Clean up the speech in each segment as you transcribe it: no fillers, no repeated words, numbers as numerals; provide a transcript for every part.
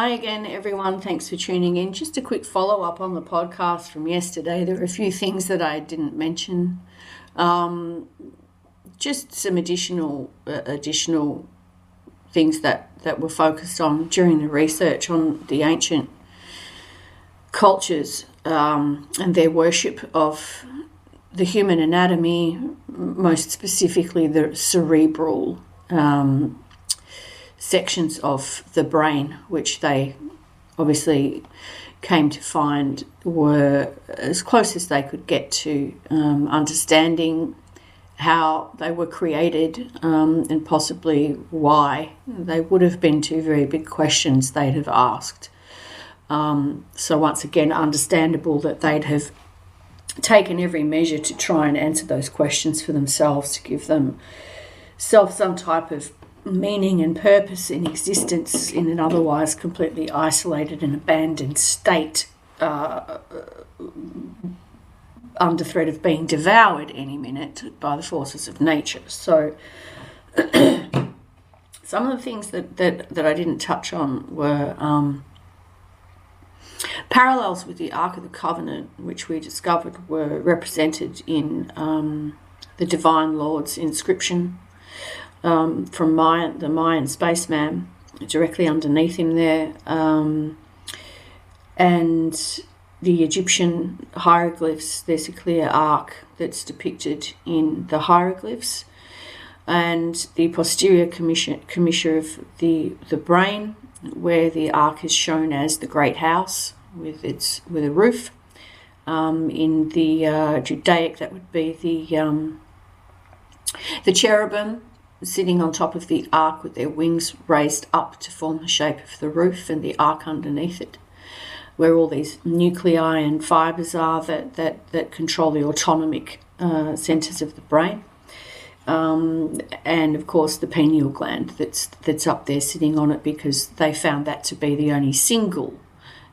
Hi again, everyone. Thanks for tuning in. Just a quick follow-up on the podcast from yesterday. There are a few things that I didn't mention. Just some additional things that were focused on during the research on the ancient cultures and their worship of the human anatomy, most specifically the cerebral sections of the brain, which they obviously came to find were as close as they could get to understanding how they were created and possibly why. They would have been two very big questions they'd have asked. So once again, understandable that they'd have taken every measure to try and answer those questions for themselves, to give themselves some type of meaning and purpose in existence in an otherwise completely isolated and abandoned state, under threat of being devoured any minute by the forces of nature. So some of the things that I didn't touch on were parallels with the Ark of the Covenant, which we discovered were represented in the Divine Lord's inscription from the Mayan spaceman, directly underneath him there, and the Egyptian hieroglyphs. There's a clear arc that's depicted in the hieroglyphs, and the posterior commissure of the brain, where the arc is shown as the great house with a roof. In the Judaic, that would be the cherubim sitting on top of the ark with their wings raised up to form the shape of the roof, and the ark underneath it, where all these nuclei and fibres are that control the autonomic centres of the brain. And of course the pineal gland that's up there sitting on it, because they found that to be the only single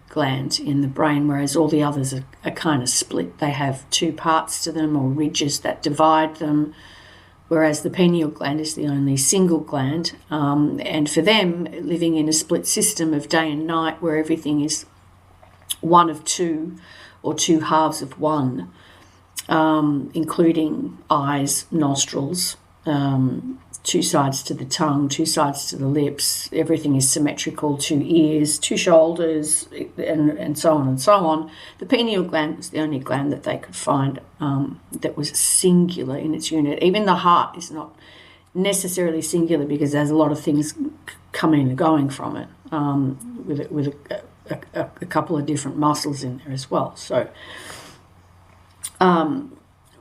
gland in the brain, whereas all the others are kind of split. They have two parts to them, or ridges that divide them, whereas the pineal gland is the only single gland. And for them, living in a split system of day and night, where everything is one of two or two halves of one, including eyes, nostrils, two sides to the tongue, two sides to the lips, everything is symmetrical, two ears, two shoulders, and so on and so on. The pineal gland was the only gland that they could find that was singular in its unit. Even the heart is not necessarily singular, because there's a lot of things coming and going from it, with a couple of different muscles in there as well. So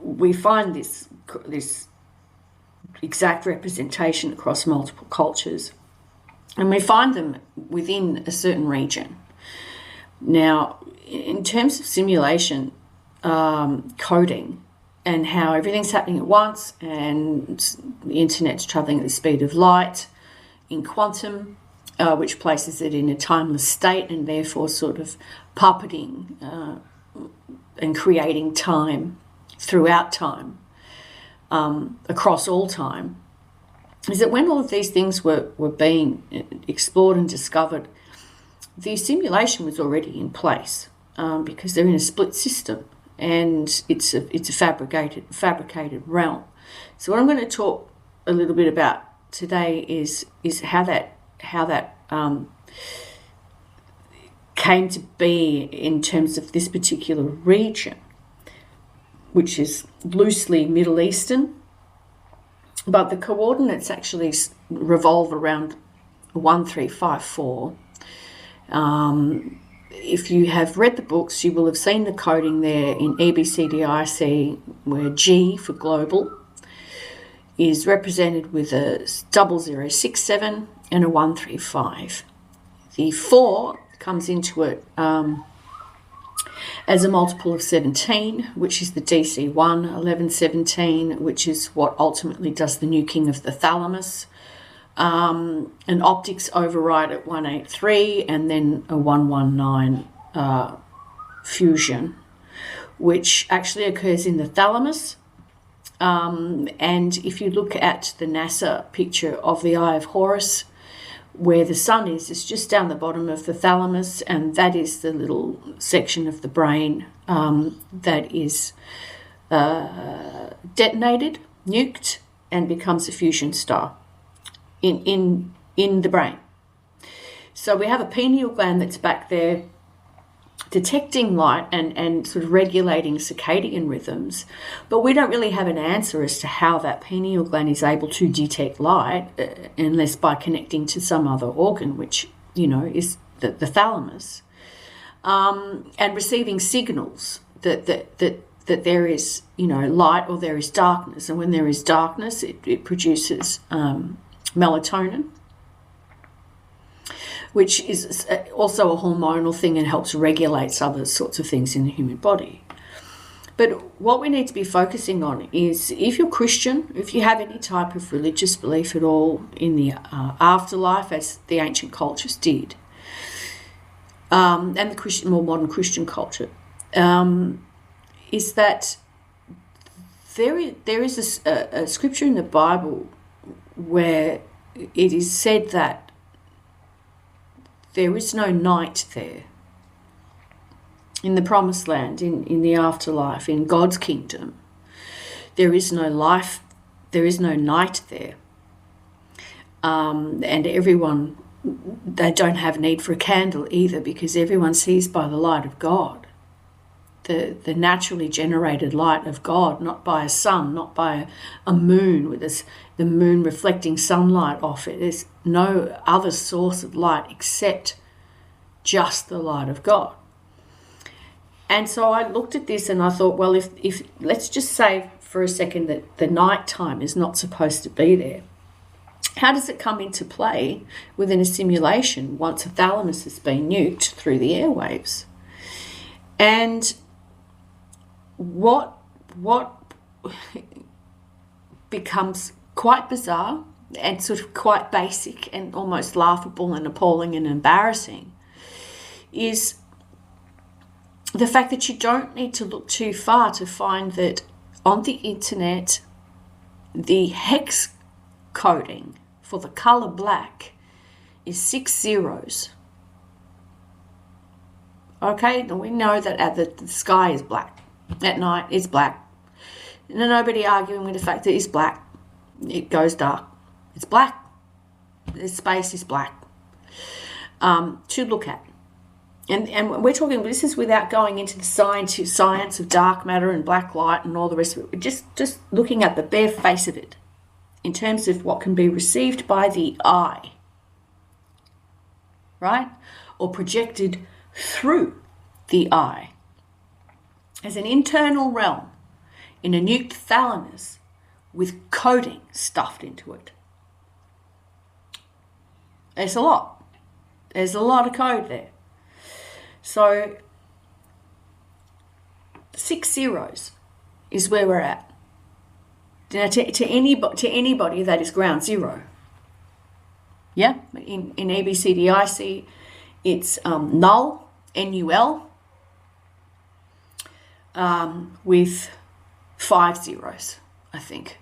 we find this exact representation across multiple cultures, and we find them within a certain region. Now, in terms of simulation, coding, and how everything's happening at once, and the internet's traveling at the speed of light in quantum, which places it in a timeless state, and therefore sort of puppeting and creating time throughout time, across all time, is that when all of these things were being explored and discovered, the simulation was already in place, because they're in a split system, and it's a fabricated realm. So what I'm going to talk a little bit about today is how that came to be in terms of this particular region, which is loosely Middle Eastern, but the coordinates actually revolve around 1354. If you have read the books, you will have seen the coding there in EBCDIC, where G for global is represented with a 0067 and a 135. The 4 comes into it as a multiple of 17, which is the DC1, 1117, which is what ultimately does the nuking of the thalamus. An optics override at 183, and then a 119 fusion, which actually occurs in the thalamus. And if you look at the NASA picture of the Eye of Horus, where the sun is just down the bottom of the thalamus, and that is the little section of the brain that is detonated, nuked, and becomes a fusion star in the brain. So we have a pineal gland that's back there detecting light and sort of regulating circadian rhythms, but we don't really have an answer as to how that pineal gland is able to detect light unless by connecting to some other organ, which, is the thalamus, and receiving signals that there is, light or there is darkness. And when there is darkness, it produces melatonin, which is also a hormonal thing and helps regulate other sorts of things in the human body. But what we need to be focusing on is, if you're Christian, if you have any type of religious belief at all in the afterlife, as the ancient cultures did, and the more modern Christian culture, is that there is a scripture in the Bible where it is said that there is no night there. In the promised land, in the afterlife, in God's kingdom, there is no life, there is no night there. And everyone, they don't have need for a candle either, because everyone sees by the light of God, the naturally generated light of God, not by a sun, not by a moon with the moon reflecting sunlight off it. There's no other source of light except just the light of God. And so I looked at this and I thought, well, if let's just say for a second that the night time is not supposed to be there, how does it come into play within a simulation once a thalamus has been nuked through the airwaves? And what becomes quite bizarre and sort of quite basic and almost laughable and appalling and embarrassing is the fact that you don't need to look too far to find that on the internet, the hex coding for the color black is 6 zeros. Okay, now we know that the sky is black. At night, it's black. Nobody arguing with the fact that it's black. It goes dark. It's black. The space is black. To look at. And we're talking, this is without going into the science of dark matter and black light and all the rest of it. We're just looking at the bare face of it in terms of what can be received by the eye, right? Or projected through the eye as an internal realm in a nuked thalamus with coding stuffed into it. There's a lot. There's a lot of code there. So 6 zeros is where we're at. Now, to anybody that is ground zero. Yeah, in ABCDIC, it's null, N-U-L, with 5 zeros, I think.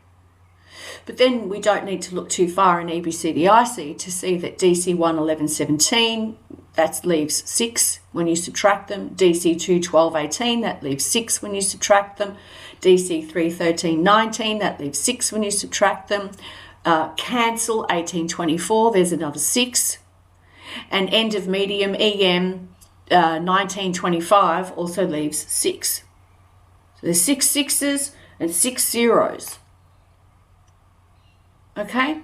But then we don't need to look too far in ABCDIC to see that DC 1, 11, 17, that leaves 6 when you subtract them. DC 2, 12, 18, that leaves 6 when you subtract them. DC 3, 13, 19, that leaves 6 when you subtract them. Cancel 18, 24, there's another 6. And end of medium, EM 19, 25, also leaves 6. So there's 6 sixes and 6 zeros. Okay?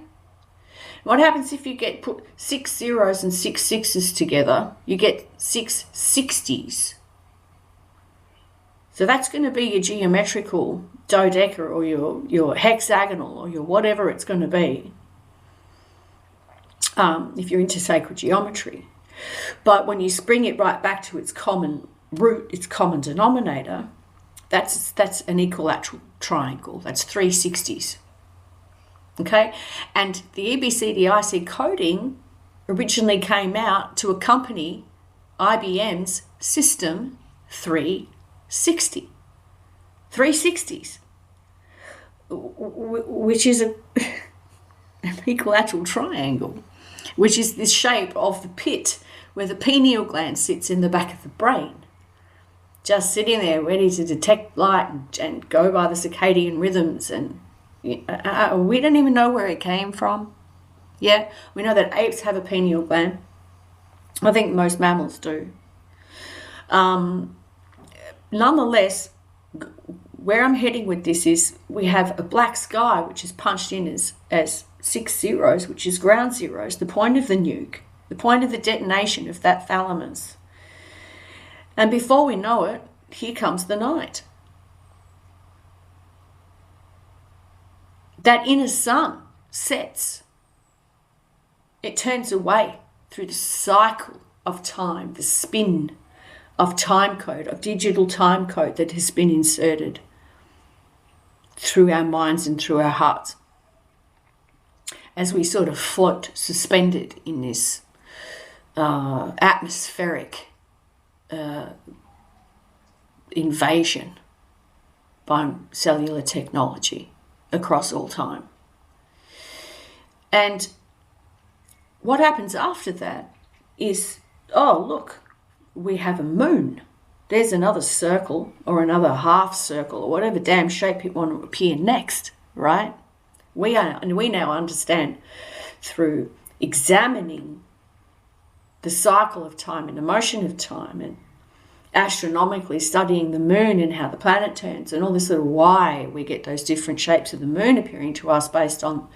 What happens if you put 6 zeros and 6 sixes together? You get 6 60s. So that's going to be your geometrical dodeca or your hexagonal or your whatever it's going to be, if you're into sacred geometry. But when you bring it right back to its common root, its common denominator, that's an equilateral triangle. That's 3 60s. Okay, and the EBCDIC coding originally came out to accompany IBM's System 360. 360s, which is an equilateral triangle. which is the shape of the pit where the pineal gland sits in the back of the brain. Just sitting there ready to detect light and go by the circadian rhythms. And we don't even know where it came from. Yeah, we know that apes have a pineal gland. I think most mammals do. Nonetheless, where I'm heading with this is we have a black sky, which is punched in as 6 zeros, which is ground zeros, the point of the nuke, the point of the detonation of that thalamus. And before we know it, here comes the night. That inner sun sets. It turns away through the cycle of time, the spin of time code, of digital time code that has been inserted through our minds and through our hearts as we sort of float suspended in this atmospheric invasion by cellular technology across all time. And what happens after that is, oh, look, we have a moon. There's another circle or another half circle or whatever damn shape it want to appear next, right? We now understand through examining the cycle of time and the motion of time and astronomically studying the moon and how the planet turns and all this sort of why we get those different shapes of the moon appearing to us based on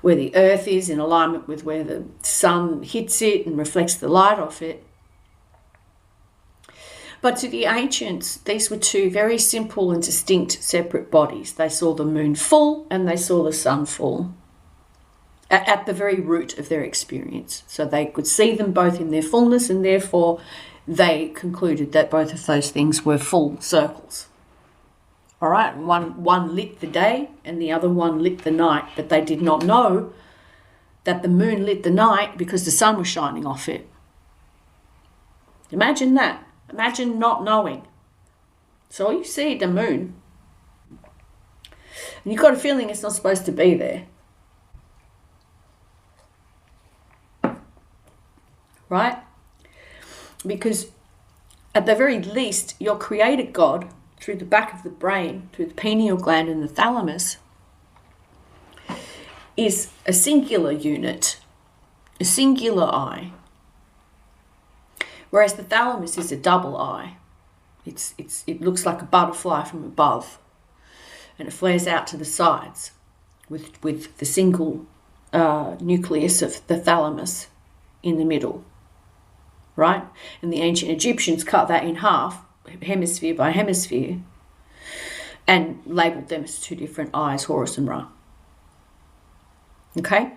where the earth is in alignment with where the sun hits it and reflects the light off it. But to the ancients, these were two very simple and distinct separate bodies. They saw the moon full and they saw the sun full at the very root of their experience. So they could see them both in their fullness, and therefore they concluded that both of those things were full circles. All right, one lit the day and the other one lit the night, but they did not know that the moon lit the night because the sun was shining off it. Imagine that. Imagine not knowing. So you see the moon, and you've got a feeling it's not supposed to be there. Right? Because at the very least, your creator God, through the back of the brain, through the pineal gland and the thalamus, is a singular unit, a singular eye. Whereas the thalamus is a double eye. It looks like a butterfly from above, and it flares out to the sides with the single nucleus of the thalamus in the middle, right? And the ancient Egyptians cut that in half, hemisphere by hemisphere, and labelled them as two different eyes, Horus and Ra. Okay?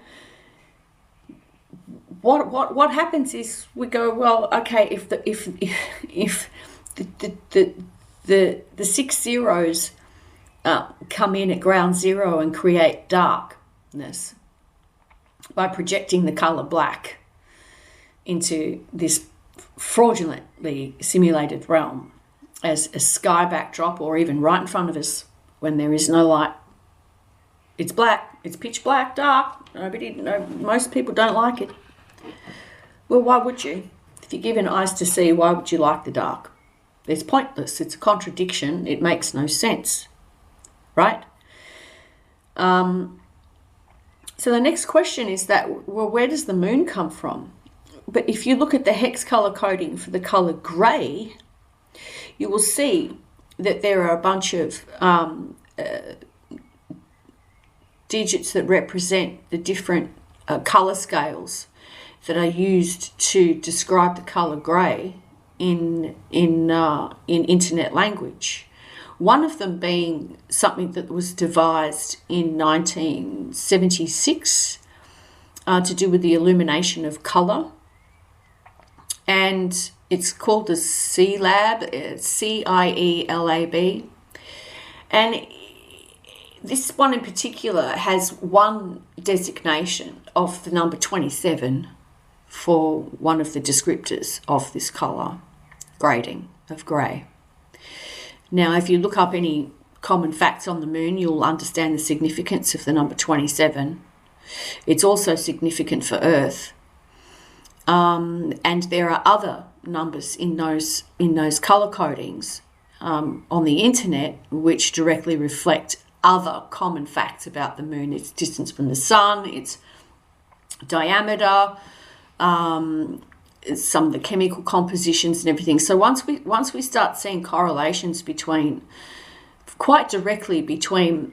What happens is we go, well, okay, if the 6 zeros come in at ground zero and create darkness by projecting the colour black into this fraudulently simulated realm as a sky backdrop, or even right in front of us when there is no light. It's black. It's pitch black, dark. Most people don't like it. Well, why would you? If you're given eyes to see, why would you like the dark? It's pointless. It's a contradiction. It makes no sense, right? So the next question is that, well, where does the moon come from? But if you look at the hex color coding for the color grey, you will see that there are a bunch of digits that represent the different color scales that are used to describe the color grey in internet language. One of them being something that was devised in 1976 to do with the illumination of colour. And it's called the CIELAB, CIELAB. And this one in particular has one designation of the number 27 for one of the descriptors of this colour grading of grey. Now, if you look up any common facts on the moon, you'll understand the significance of the number 27. It's also significant for Earth And there are other numbers in those color codings on the internet which directly reflect other common facts about the moon: its distance from the sun, its diameter, some of the chemical compositions and everything. So once we start seeing correlations quite directly between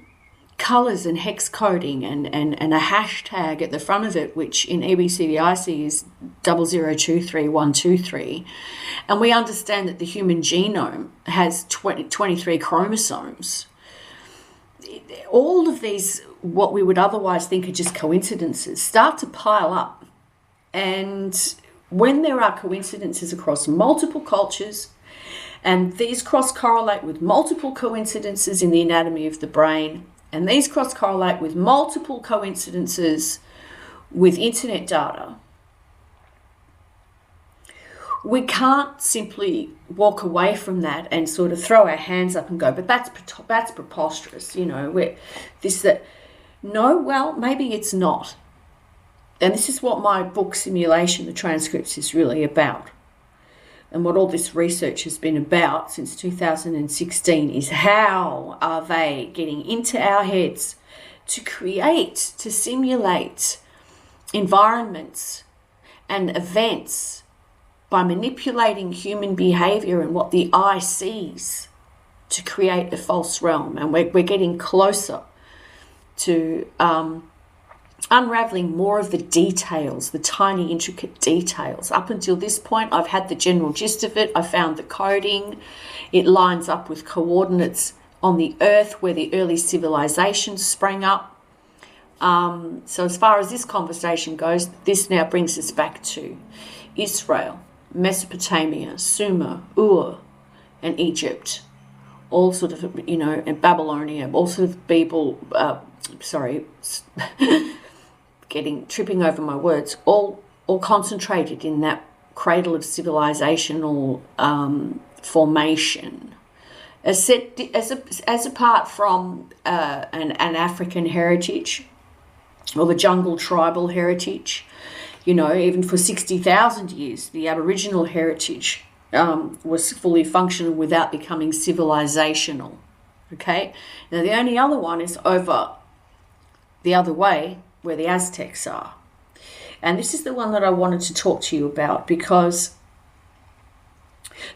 colors and hex coding and a hashtag at the front of it, which in EBCDIC is 0023123, and we understand that the human genome has 23 chromosomes, all of these, what we would otherwise think are just coincidences, start to pile up. And when there are coincidences across multiple cultures, and these cross-correlate with multiple coincidences in the anatomy of the brain, and these cross-correlate with multiple coincidences with internet data, we can't simply walk away from that and sort of throw our hands up and go, but that's preposterous, no, well, maybe it's not. And this is what my book, Simulation, the Transcripts, is really about. And what all this research has been about since 2016 is how are they getting into our heads to simulate environments and events by manipulating human behavior and what the eye sees to create a false realm. And we're getting closer to unraveling more of the details, the tiny intricate details. Up until this point, I've had the general gist of it. I found the coding. It lines up with coordinates on the earth where the early civilizations sprang up. So as far as this conversation goes, this now brings us back to Israel, Mesopotamia, Sumer, Ur, and Egypt. All sort of, and Babylonia, all sort of people, tripping over my words, all concentrated in that cradle of civilizational formation, as apart from an African heritage or the jungle tribal heritage. Even for 60,000 years, the Aboriginal heritage was fully functional without becoming civilizational. Okay, now the only other one is over the other way, where the Aztecs are. And this is the one that I wanted to talk to you about, because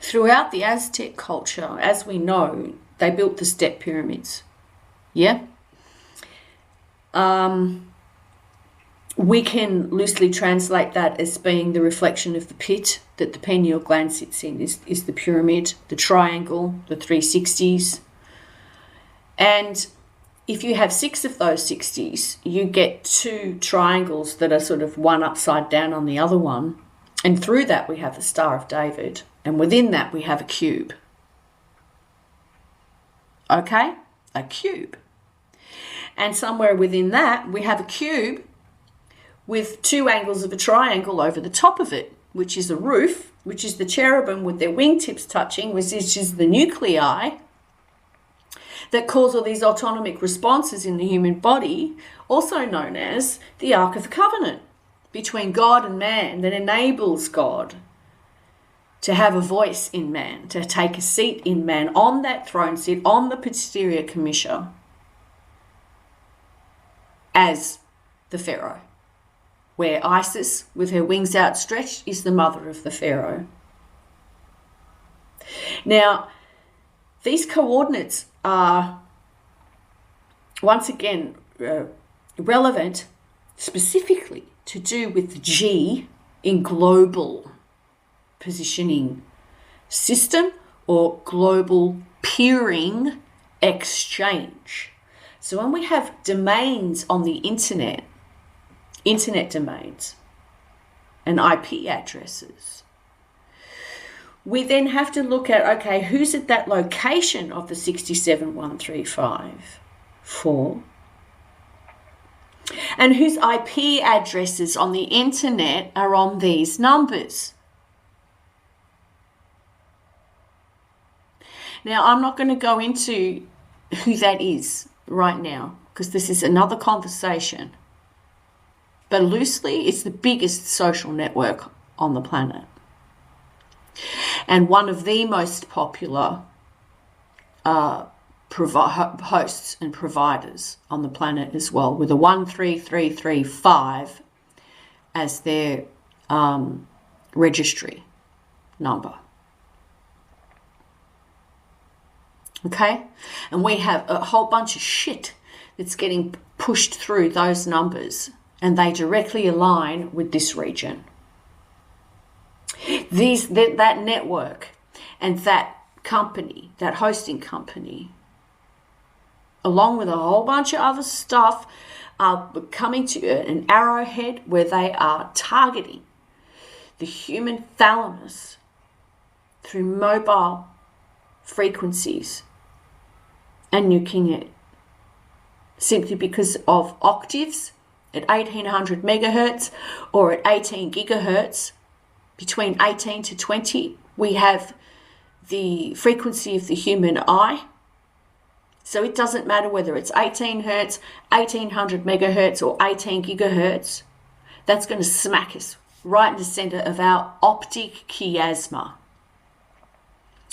throughout the Aztec culture, as we know, they built the step pyramids. Yeah? We can loosely translate that as being the reflection of the pit that the pineal gland sits in, is the pyramid, the triangle, the 360s. And if you have 6 of those 60s, you get 2 triangles that are sort of one upside down on the other one. And through that, we have the Star of David. And within that, we have a cube. Okay? A cube. And somewhere within that, we have a cube with 2 angles of a triangle over the top of it, which is a roof, which is the cherubim with their wingtips touching, which is the nuclei that cause all these autonomic responses in the human body, also known as the Ark of the Covenant, between God and man, that enables God to have a voice in man, to take a seat in man, on that throne seat, on the posterior commissure, as the Pharaoh, where Isis, with her wings outstretched, is the mother of the Pharaoh. Now, these coordinates are, once again, relevant specifically to do with the G in global positioning system or global peering exchange. So when we have domains on the internet domains and IP addresses, we then have to look at, okay, who's at that location of the 67135 for? And whose IP addresses on the internet are on these numbers? Now, I'm not going to go into who that is right now, because this is another conversation. But loosely, it's the biggest social network on the planet. And one of the most popular hosts and providers on the planet as well, with a 13335 as their registry number. Okay? And we have a whole bunch of shit that's getting pushed through those numbers, and they directly align with this region. That network and that company, that hosting company, along with a whole bunch of other stuff, are coming to an arrowhead where they are targeting the human thalamus through mobile frequencies and nuking it, simply because of octaves at 1800 megahertz or at 18 gigahertz. Between 18 to 20, we have the frequency of the human eye. So it doesn't matter whether it's 18 hertz, 1800 megahertz, or 18 gigahertz. That's going to smack us right in the center of our optic chiasma,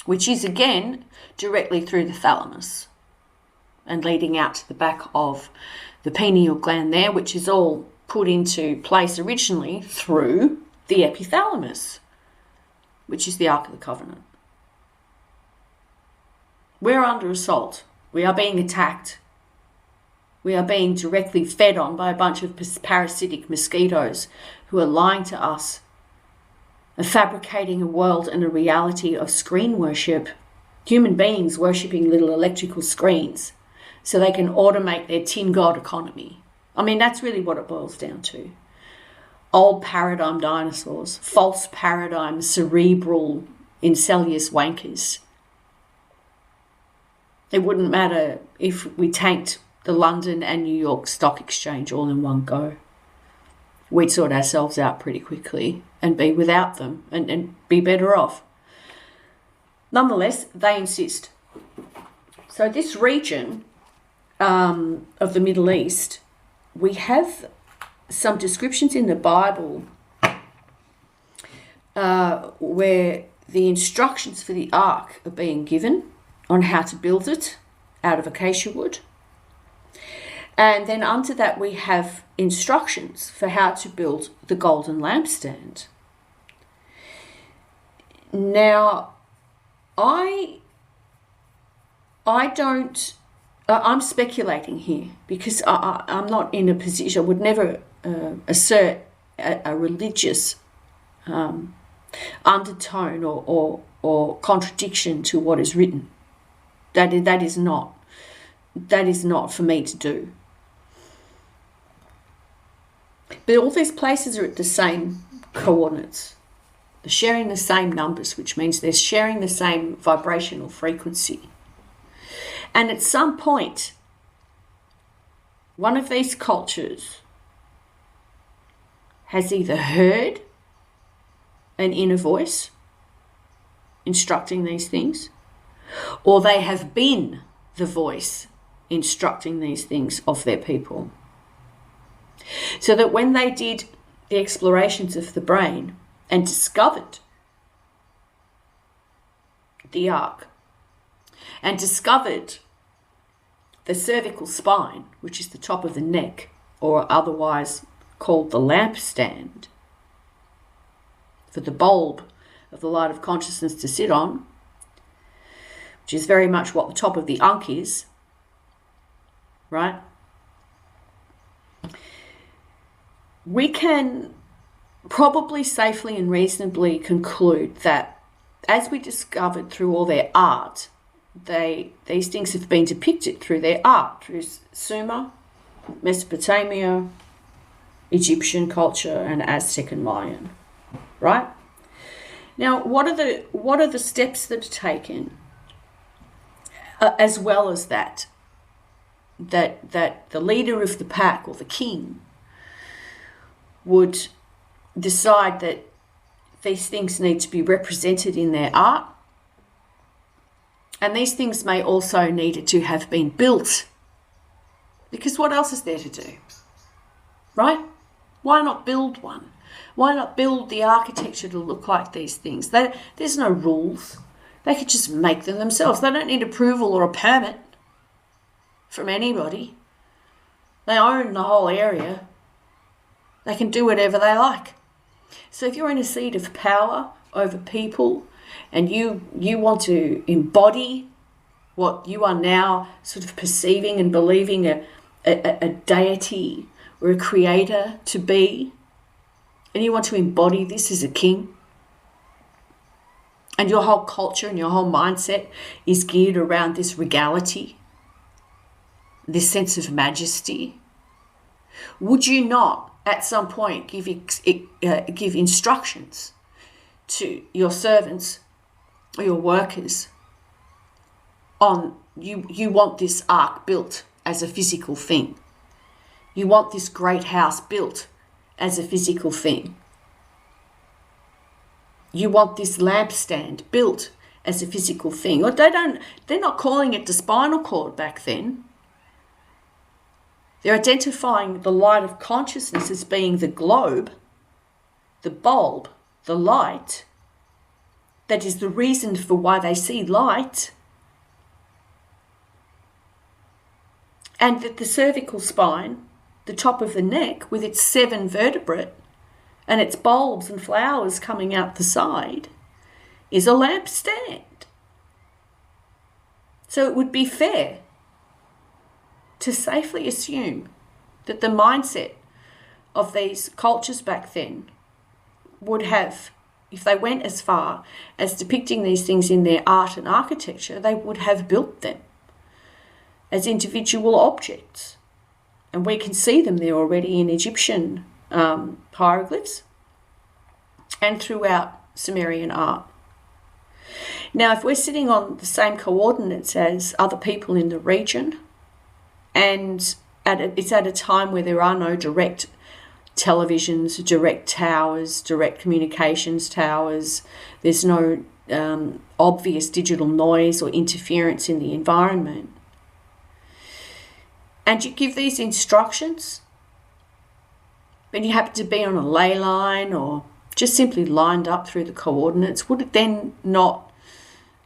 which is again directly through the thalamus and leading out to the back of the pineal gland there, which is all put into place originally through the epithalamus, which is the Ark of the Covenant. We're under assault. We are being attacked. We are being directly fed on by a bunch of parasitic mosquitoes who are lying to us and fabricating a world and a reality of screen worship, human beings worshipping little electrical screens so they can automate their tin god economy. I mean, that's really what it boils down to. Old paradigm dinosaurs, false paradigm, cerebral, incellious wankers. It wouldn't matter if we tanked the London and New York Stock Exchange all in one go. We'd sort ourselves out pretty quickly and be without them and be better off. Nonetheless, they insist. So this region of the Middle East, we have some descriptions in the Bible where the instructions for the ark are being given on how to build it out of acacia wood. And then under that we have instructions for how to build the golden lampstand. Now, I'm speculating here because I'm not in a position, I would never assert a religious undertone or contradiction to what is written. That is not for me to do. But all these places are at the same coordinates. They're sharing the same numbers, which means they're sharing the same vibrational frequency. And at some point, one of these cultures has either heard an inner voice instructing these things, or they have been the voice instructing these things of their people. So that when they did the explorations of the brain and discovered the ark and discovered the cervical spine, which is the top of the neck, or otherwise called the lampstand, for the bulb of the light of consciousness to sit on, which is very much what the top of the Ankh is, right? We can probably safely and reasonably conclude that, as we discovered through all their art, these things have been depicted through their art, through Sumer, Mesopotamia, Egyptian culture, and Aztec and Mayan, right? Now, what are the steps that are taken, as well as that the leader of the pack, or the king, would decide that these things need to be represented in their art, and these things may also need to have been built, because what else is there to do, right? Why not build one? Why not build the architecture to look like these things? There's no rules. They could just make them themselves. They don't need approval or a permit from anybody. They own the whole area. They can do whatever they like. So if you're in a seat of power over people and you want to embody what you are now sort of perceiving and believing a deity or a creator to be, and you want to embody this as a king, and your whole culture and your whole mindset is geared around this regality, this sense of majesty, would you not at some point give instructions to your servants or your workers on you want this ark built as a physical thing? You want this great house built as a physical thing. You want this lampstand built as a physical thing. Or they're not calling it the spinal cord back then. They're identifying the light of consciousness as being the globe, the bulb, the light. That is the reason for why they see light. And that the cervical spine, the top of the neck with its 7 vertebrae and its bulbs and flowers coming out the side, is a lampstand. So it would be fair to safely assume that the mindset of these cultures back then would have, if they went as far as depicting these things in their art and architecture, they would have built them as individual objects. And we can see them there already in Egyptian hieroglyphs and throughout Sumerian art. Now, if we're sitting on the same coordinates as other people in the region, and it's at a time where there are no direct televisions, direct towers, direct communications towers, there's no obvious digital noise or interference in the environment, and you give these instructions, and you happen to be on a ley line or just simply lined up through the coordinates, would it then not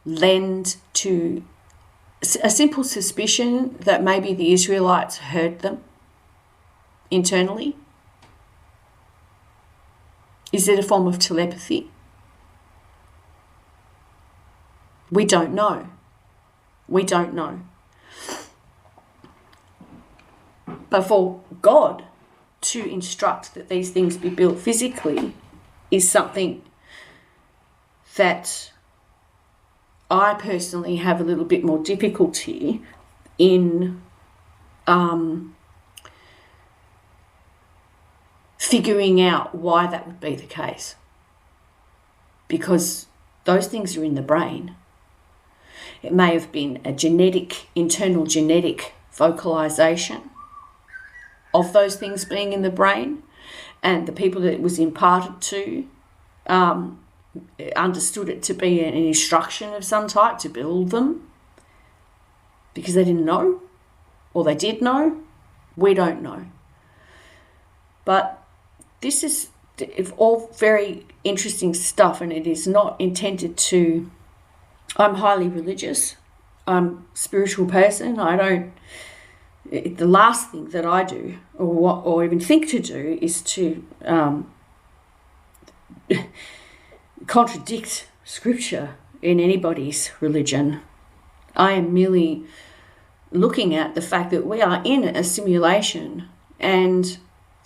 lend to a simple suspicion that maybe the Israelites heard them internally? Is it a form of telepathy? We don't know. We don't know. But for God to instruct that these things be built physically is something that I personally have a little bit more difficulty in figuring out why that would be the case. Because those things are in the brain. It may have been a internal genetic vocalization of those things being in the brain, and the people that it was imparted to understood it to be an instruction of some type to build them because they didn't know, or they did know. We don't know. But this is all very interesting stuff, and it is not intended to... I'm highly religious. I'm a spiritual person. The last thing that I do or even think to do is to contradict scripture in anybody's religion. I am merely looking at the fact that we are in a simulation, and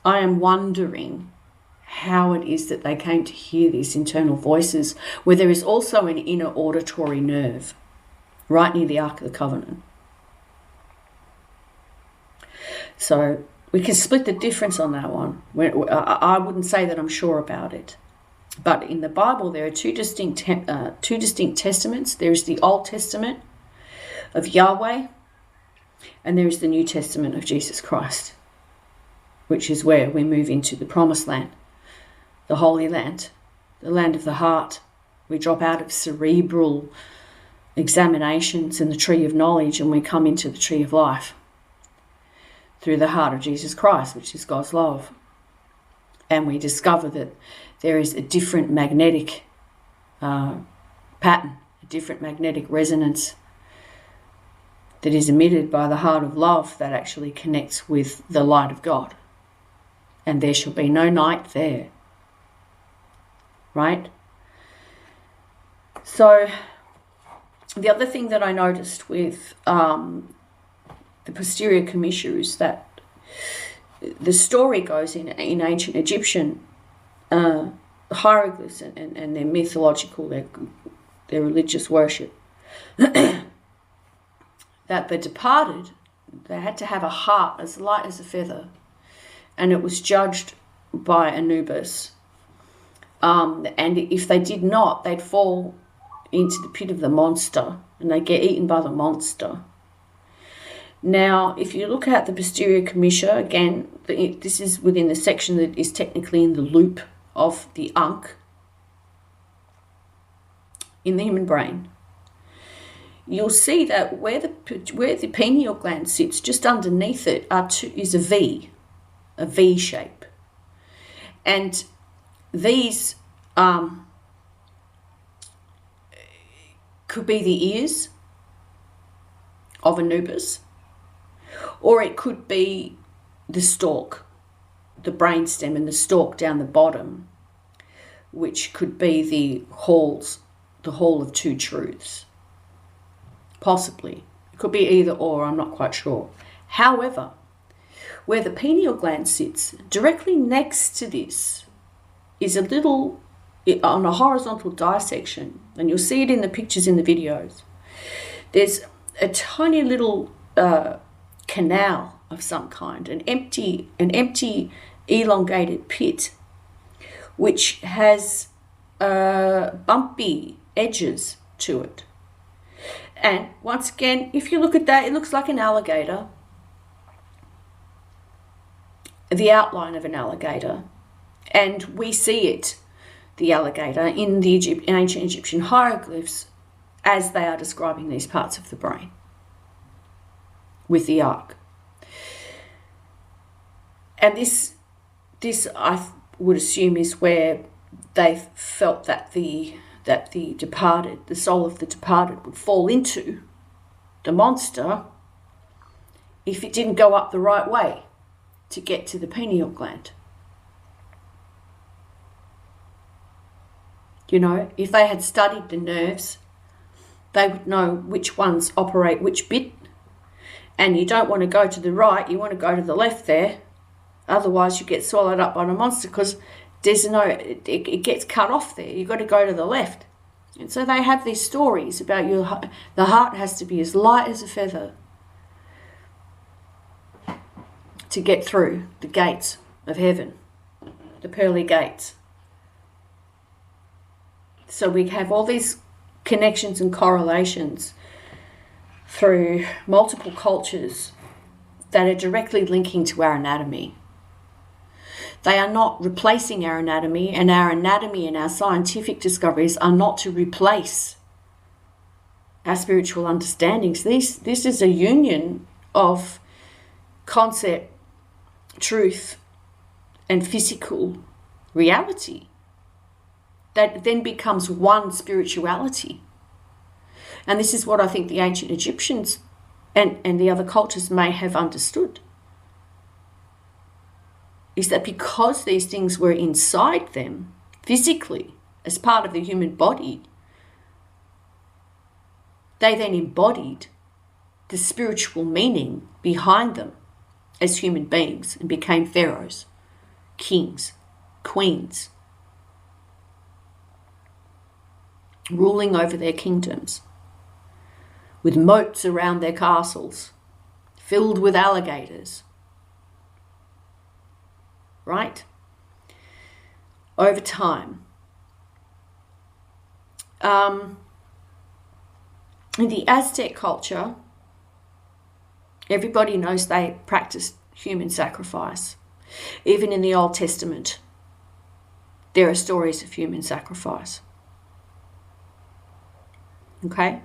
I am wondering how it is that they came to hear these internal voices, where there is also an inner auditory nerve right near the Ark of the Covenant. So we can split the difference on that one. I wouldn't say that I'm sure about it. But in the Bible, there are two distinct testaments. There is the Old Testament of Yahweh, and there is the New Testament of Jesus Christ, which is where we move into the Promised Land, the Holy Land, the land of the heart. We drop out of cerebral examinations in the tree of knowledge, and we come into the tree of life through the heart of Jesus Christ, which is God's love. and we discover that there is a different magnetic pattern, a different magnetic resonance that is emitted by the heart of love that actually connects with the light of God. And there shall be no night there. Right? So the other thing that I noticed with the posterior commissure is that the story goes in ancient Egyptian hieroglyphs and their mythological, their religious worship, that the departed, they had to have a heart as light as a feather, and it was judged by Anubis. And if they did not, they'd fall into the pit of the monster, and they'd get eaten by the monster. Now, if you look at the posterior commissure, again, this is within the section that is technically in the loop of the Ankh in the human brain. You'll see that where the pineal gland sits, just underneath it is a V shape. And these could be the ears of Anubis, or it could be the stalk, the brainstem and the stalk down the bottom, which could be the hall of two truths. Possibly. It could be either or, I'm not quite sure. However, where the pineal gland sits, directly next to this is a little, on a horizontal dissection, and you'll see it in the pictures in the videos, there's a tiny little canal of some kind, an empty elongated pit, which has bumpy edges to it. And once again, if you look at that, it looks like an alligator, the outline of an alligator, and we see it, the alligator, in the ancient Egyptian hieroglyphs as they are describing these parts of the brain with the arc. And this I would assume is where they felt that the departed, the soul of the departed, would fall into the monster if it didn't go up the right way to get to the pineal gland. You know, if they had studied the nerves, they would know which ones operate which bit, and you don't want to go to the right, you want to go to the left there, otherwise you get swallowed up by the monster, because it gets cut off there. You've got to go to the left. And so they have these stories about the heart has to be as light as a feather to get through the gates of heaven, the pearly gates. So we have all these connections and correlations through multiple cultures that are directly linking to our anatomy. They are not replacing our anatomy, and our scientific discoveries are not to replace our spiritual understandings. This is a union of concept, truth, and physical reality that then becomes one spirituality. And this is what I think the ancient Egyptians and the other cultures may have understood, is that because these things were inside them physically as part of the human body, they then embodied the spiritual meaning behind them as human beings and became pharaohs, kings, queens, ruling over their kingdoms, with moats around their castles, filled with alligators. Right? Over time. In the Aztec culture, everybody knows they practiced human sacrifice. Even in the Old Testament, there are stories of human sacrifice. Okay?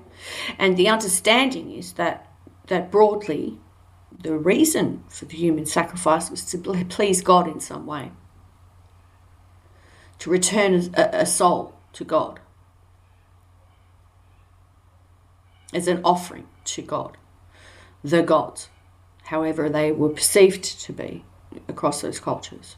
And the understanding is that broadly, the reason for the human sacrifice was to please God in some way. to return a soul to God as an offering to God, the gods, however they were perceived to be across those cultures.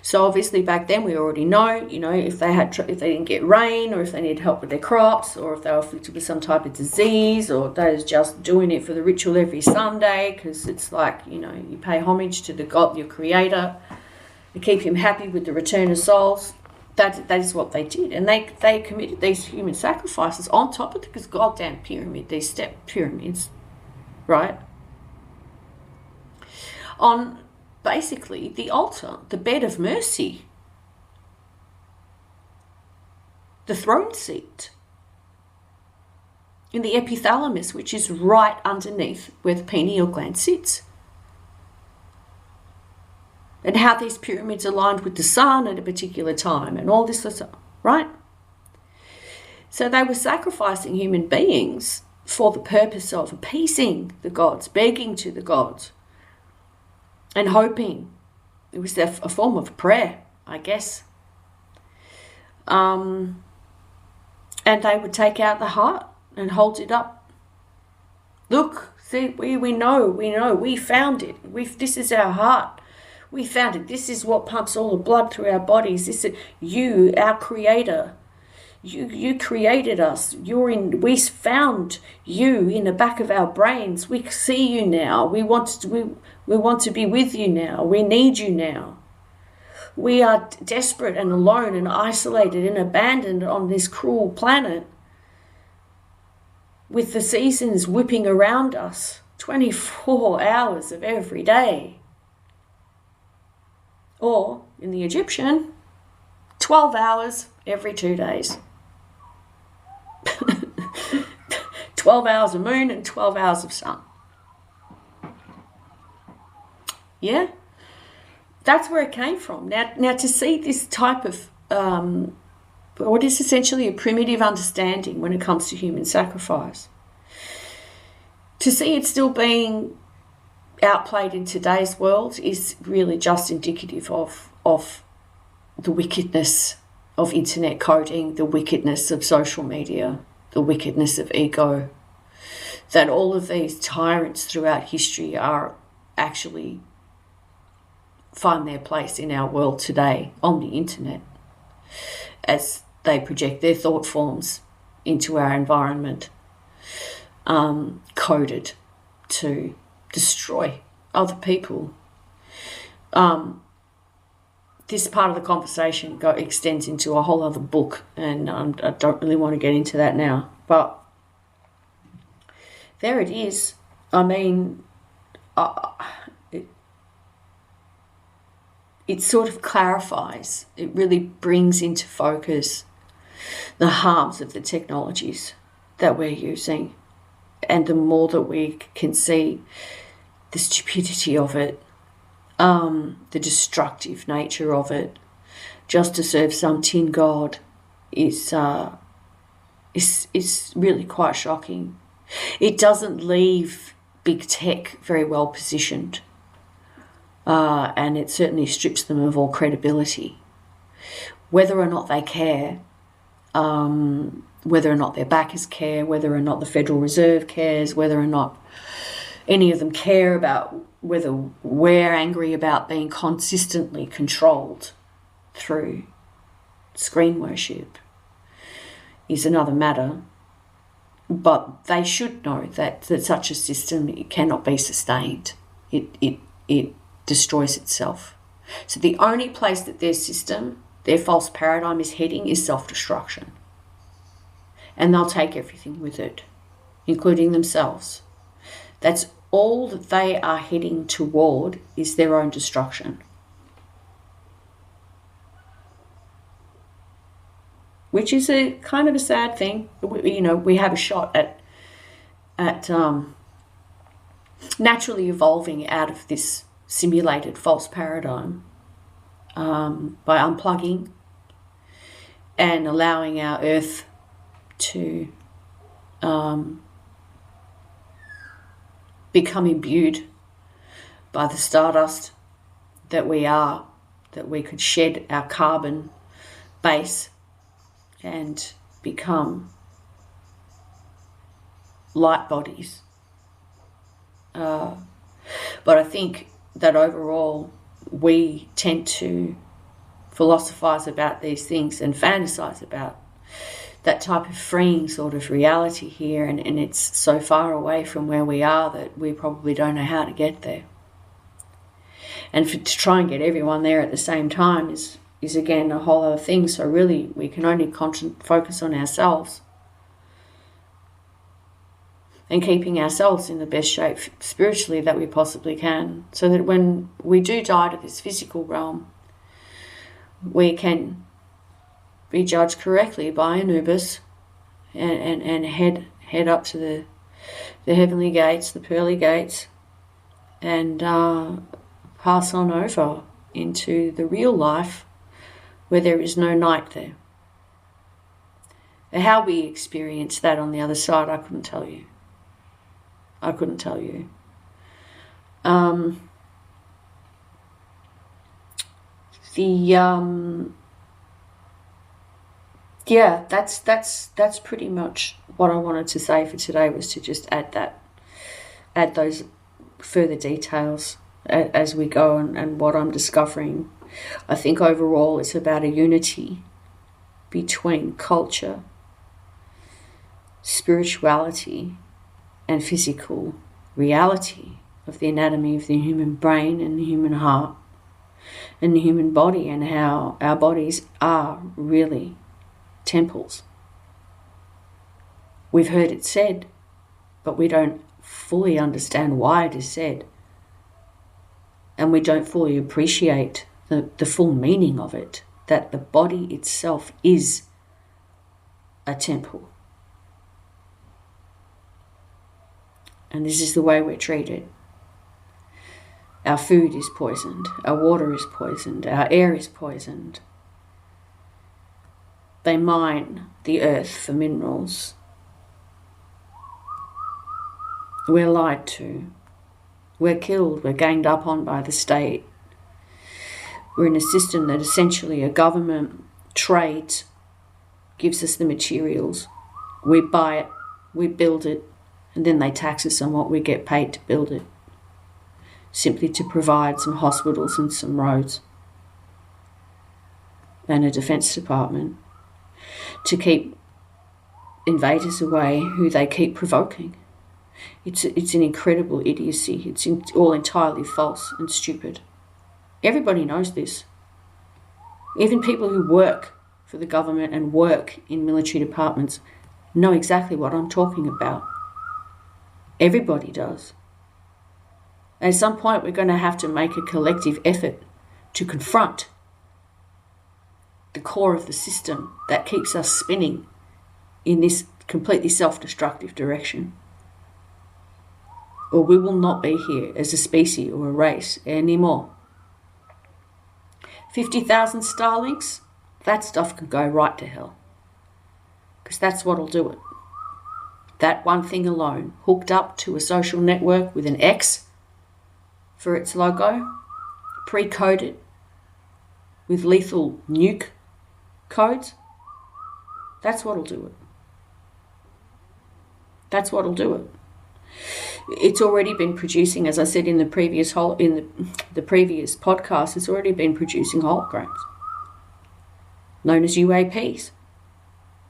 So obviously back then we already know, if they didn't get rain, or if they needed help with their crops, or if they were afflicted with some type of disease, or they was just doing it for the ritual every Sunday because it's like, you pay homage to the God, your creator, to keep him happy with the return of souls. That is what they did. And they committed these human sacrifices on top of this goddamn pyramid, these step pyramids, right? On basically the altar, the bed of mercy, the throne seat, in the epithalamus, which is right underneath where the pineal gland sits. And how these pyramids aligned with the sun at a particular time and all this sort of stuff, right? So they were sacrificing human beings for the purpose of appeasing the gods, begging to the gods, and hoping. It was a form of prayer, I guess. And they would take out the heart and hold it up. Look, see, we know, we found it. This is our heart. We found it. This is what pumps all the blood through our bodies. This is you, our creator. You created us. We found you in the back of our brains. We see you now. We want to be with you now. We need you now. We are desperate and alone and isolated and abandoned on this cruel planet, with the seasons whipping around us 24 hours of every day. Or, in the Egyptian, 12 hours every 2 days. 12 hours of moon and 12 hours of sun. Yeah? That's where it came from. Now to see this type of, what is essentially a primitive understanding when it comes to human sacrifice, to see it still being outplayed in today's world is really just indicative of the wickedness of internet coding, the wickedness of social media, the wickedness of ego, that all of these tyrants throughout history are actually find their place in our world today on the internet as they project their thought forms into our environment, coded to destroy other people. This part of the conversation extends into a whole other book, and I don't really want to get into that now, but there it is. I mean, it sort of clarifies, it really brings into focus the harms of the technologies that we're using. And the more that we can see the stupidity of it, the destructive nature of it, just to serve some tin god, is really quite shocking. It doesn't leave big tech very well positioned, and it certainly strips them of all credibility. Whether or not they care, whether or not their backers care, whether or not the Federal Reserve cares, whether or not any of them care about whether we're angry about being consistently controlled through screen worship is another matter. But they should know that such a system, it cannot be sustained. It destroys itself. So the only place that their system, their false paradigm is heading is self-destruction. And they'll take everything with it, including themselves. That's all that they are heading toward, is their own destruction. Which is a kind of a sad thing. We have a shot at naturally evolving out of this simulated false paradigm by unplugging and allowing our earth to become imbued by the stardust that we are that we could shed our carbon base and become light bodies. But I think that overall we tend to philosophize about these things and fantasize about that type of freeing sort of reality here, and it's so far away from where we are that we probably don't know how to get there. And to try and get everyone there at the same time is again a whole other thing. So really we can only focus on ourselves and keeping ourselves in the best shape spiritually that we possibly can, so that when we do die to this physical realm, we can be judged correctly by Anubis and head up to the heavenly gates, the pearly gates, and pass on over into the real life where there is no night there. How we experience that on the other side, I couldn't tell you. Yeah, that's pretty much what I wanted to say for today, was to just add those further details as we go and what I'm discovering. I think overall it's about a unity between culture, spirituality, and physical reality of the anatomy of the human brain and the human heart and the human body, and how our bodies are really temples. We've heard it said, but we don't fully understand why it is said, and we don't fully appreciate the full meaning of it, that the body itself is a temple. And this is the way we're treated. Our food is poisoned, our water is poisoned, our air is poisoned. They mine the earth for minerals. We're lied to. We're killed, we're ganged up on by the state. We're in a system that essentially a government trades, gives us the materials, we buy it, we build it, and then they tax us on what we get paid to build it, simply to provide some hospitals and some roads and a defence department to keep invaders away who they keep provoking. It's an incredible idiocy. It's all entirely false and stupid. Everybody knows this. Even people who work for the government and work in military departments know exactly what I'm talking about. Everybody does. At some point, we're going to have to make a collective effort to confront the core of the system that keeps us spinning in this completely self-destructive direction. Or we will not be here as a species or a race anymore. 50,000 Starlinks, that stuff can go right to hell. Because that's what'll do it. That one thing alone, hooked up to a social network with an X for its logo, pre-coded with lethal nuke codes, that's what'll do it. That's what'll do it. It's already been producing, as I said in the previous the previous podcast, it's already been producing holograms known as UAPs.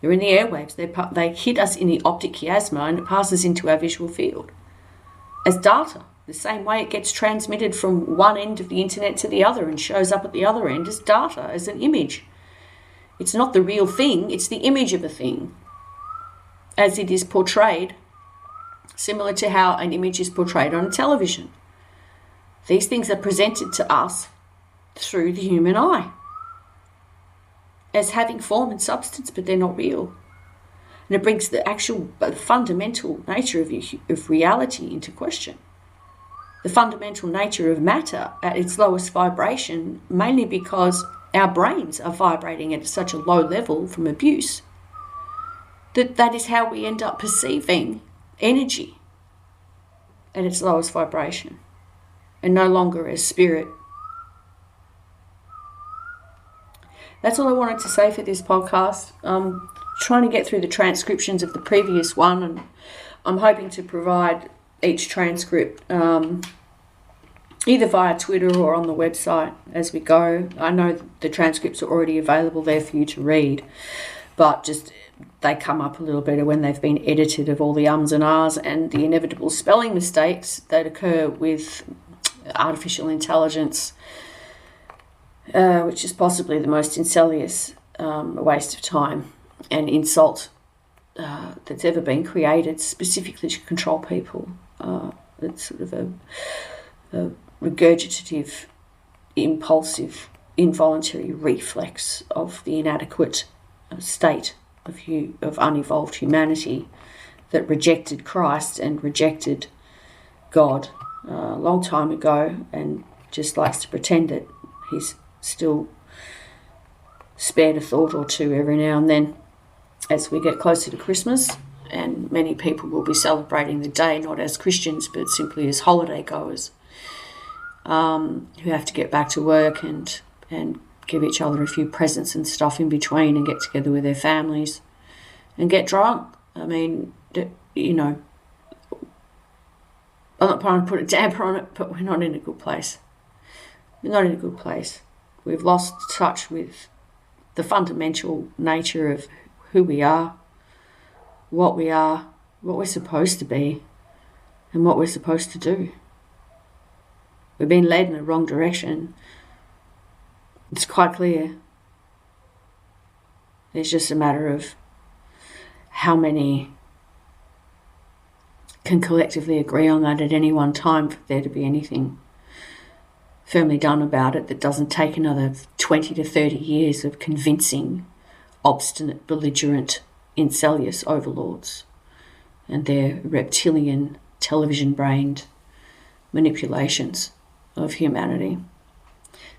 They're in the airwaves. They hit us in the optic chiasma and it passes into our visual field as data, the same way it gets transmitted from one end of the internet to the other and shows up at the other end as data, as an image. It's not the real thing, it's the image of a thing as it is portrayed, similar to how an image is portrayed on a television. These things are presented to us through the human eye as having form and substance, but they're not real. And it brings the actual fundamental nature of reality into question. The fundamental nature of matter at its lowest vibration, mainly because our brains are vibrating at such a low level from abuse, that is how we end up perceiving energy at its lowest vibration and no longer as spirit that's all I wanted to say for this podcast. I'm trying to get through the transcriptions of the previous one, and I'm hoping to provide each transcript either via Twitter or on the website as we go. I know the transcripts are already available there for you to read, but just they come up a little better when they've been edited, of all the ums and ahs and the inevitable spelling mistakes that occur with artificial intelligence, which is possibly the most insidious waste of time and insult that's ever been created, specifically to control people. It's sort of a regurgitative, impulsive, involuntary reflex of the inadequate state of unevolved humanity that rejected Christ and rejected God a long time ago, and just likes to pretend that he's still spared a thought or two every now and then as we get closer to Christmas. And many people will be celebrating the day not as Christians but simply as holiday goers, who have to get back to work and give each other a few presents and stuff in between and get together with their families and get drunk. I mean, you know, I'm not trying to put a damper on it, but we're not in a good place. We're not in a good place. We've lost touch with the fundamental nature of who we are, what we're supposed to be, and what we're supposed to do. We've been led in the wrong direction. It's quite clear. It's just a matter of how many can collectively agree on that at any one time for there to be anything firmly done about it that doesn't take another 20 to 30 years of convincing, obstinate, belligerent, incestuous overlords and their reptilian, television-brained manipulations of humanity.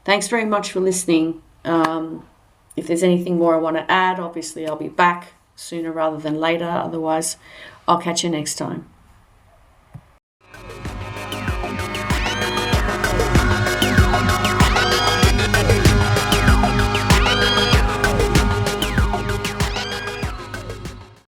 Thanks very much for listening. If there's anything more I want to add, obviously I'll be back sooner rather than later. Otherwise, I'll catch you next time.